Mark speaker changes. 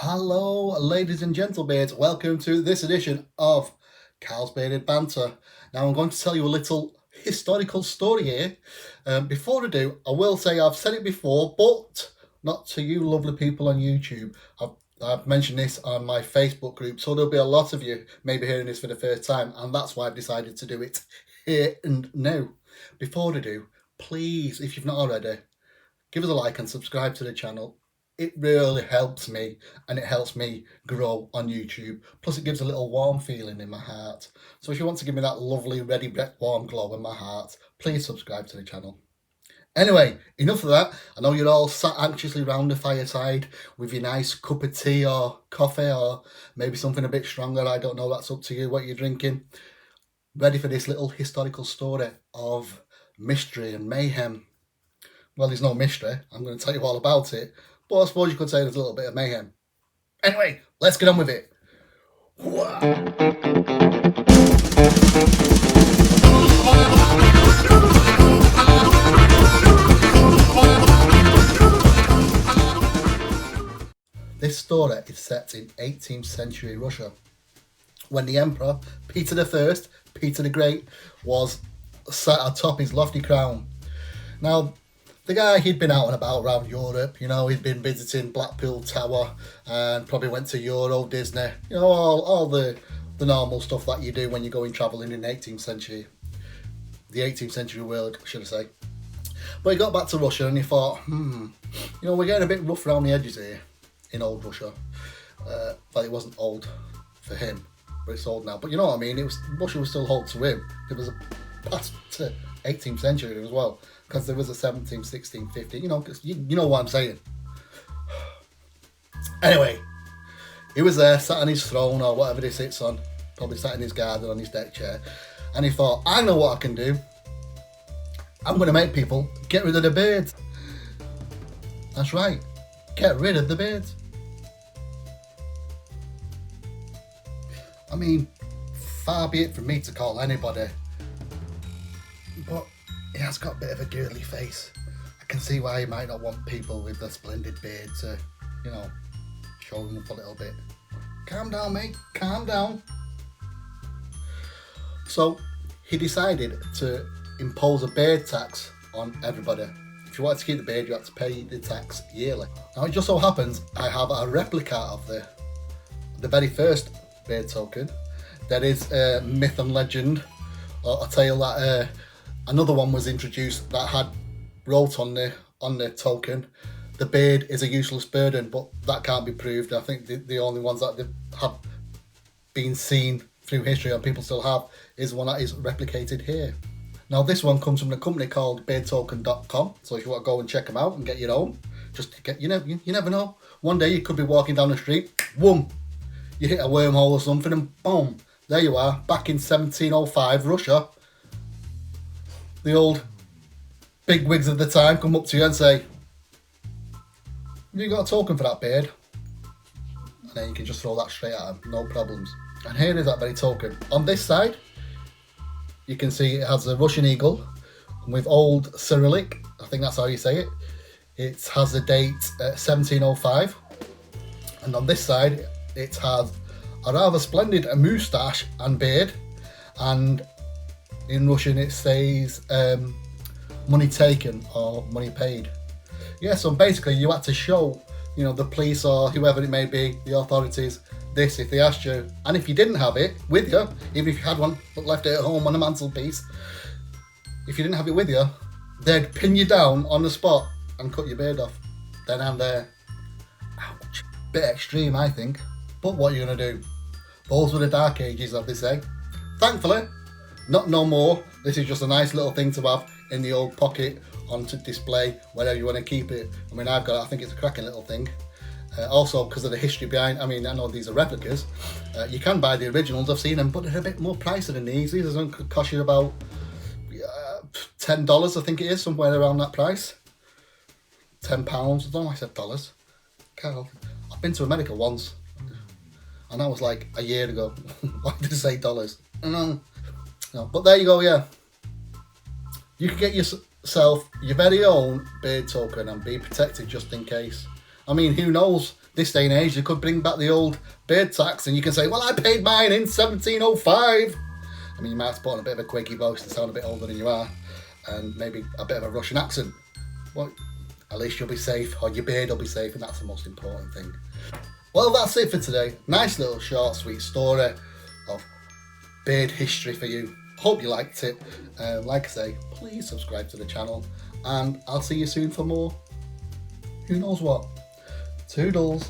Speaker 1: Hello, ladies and gentlemen. Welcome to this edition of Carl's Bearded Banter. Now, I'm going to tell you a little historical story here. Before I do, I will say I've said it before, but not to you lovely people on YouTube. I've mentioned this on my Facebook group, so there'll be a lot of you maybe hearing this for the first time, and that's why I've decided to do it here and now. Before I do, please, if you've not already, give us a like and subscribe to the channel. It really helps me and it helps me grow on YouTube. Plus it gives a little warm feeling in my heart. So if you want to give me that lovely ready breath warm glow in my heart, please subscribe to the channel. Anyway, enough of that. I know you're all sat anxiously round the fireside with your nice cup of tea or coffee or maybe something a bit stronger. I don't know, that's up to you what you're drinking. Ready for this little historical story of mystery and mayhem. Well, there's no mystery. I'm going to tell you all about it. But I suppose you could say there's a little bit of mayhem. Anyway, let's get on with it. This story is set in 18th century Russia, when the Emperor Peter I, Peter the Great, was sat atop his lofty crown. Now, the guy, he'd been out and about around Europe, he'd been visiting Blackpool Tower and probably went to Euro, Disney, all the normal stuff that you do when you're going travelling in the 18th century. The 18th century world, should I say. But he got back to Russia and he thought, we're getting a bit rough around the edges here in old Russia. But it wasn't old for him, but it's old now. But you know what I mean, Russia was still old to him. There was a past to 18th century as well. Because there was a 17th, 16th, 15th, you know what I'm saying. Anyway, he was there, sat on his throne or whatever he sits on, probably sat in his garden on his deck chair, and he thought, I know what I can do. I'm going to make people get rid of the beards. That's right, get rid of the beards. I mean, far be it from me to call anybody, but he has got a bit of a girly face. I can see why he might not want people with a splendid beard to, show them up a little bit. Calm down, mate. Calm down. So he decided to impose a beard tax on everybody. If you wanted to keep the beard, you had to pay the tax yearly. Now it just so happens I have a replica of the very first beard token. There is a myth and legend, or a tale that another one was introduced that had wrote on the token, the beard is a useless burden, but that can't be proved. I think the only ones that have been seen through history and people still have is one that is replicated here. Now this one comes from a company called beardtoken.com, so if you want to go and check them out and get your own, just to get, you never know. One day you could be walking down the street, boom, you hit a wormhole or something and boom, there you are, back in 1705 Russia. The old bigwigs of the time come up to you and say, have you got a token for that beard? And then you can just throw that straight at them, no problems. And here is that very token. On this side, you can see it has a Russian eagle with old Cyrillic, I think that's how you say it. It has a date 1705. And on this side, it has a rather splendid moustache and beard, and in Russian it says money taken or money paid. Yeah, so basically you had to show, the police or whoever it may be, the authorities, this if they asked you. And if you didn't have it with you, even if you had one but left it at home on a mantelpiece, if you didn't have it with you, they'd pin you down on the spot and cut your beard off. Then and there. Ouch. Bit extreme, I think. But what are you going to do? Those were the dark ages, as they say. Thankfully, not no more. This is just a nice little thing to have in the old pocket on to display wherever you want to keep it. I mean, I've got it. I think it's a cracking little thing. Also, because of the history behind, I know these are replicas. You can buy the originals. I've seen them, but they're a bit more pricey than these. These are going to cost you about $10, I think it is, somewhere around that price. £10. I don't know why I said dollars. I've been to America once, and that was like a year ago. Why did I say dollars? No, but there you go. Yeah, you can get yourself your very own beard token and be protected just in case. I mean, who knows? This day and age, they could bring back the old beard tax and you can say, well, I paid mine in 1705. I mean, you might have to put on a bit of a quaky voice to sound a bit older than you are, and maybe a bit of a Russian accent. Well, at least you'll be safe, or your beard will be safe, and that's the most important thing. Well, that's it for today. Nice little short, sweet story of beard history for you. Hope you liked it. Like I say, please subscribe to the channel, and I'll see you soon for more. Who knows what? Toodles.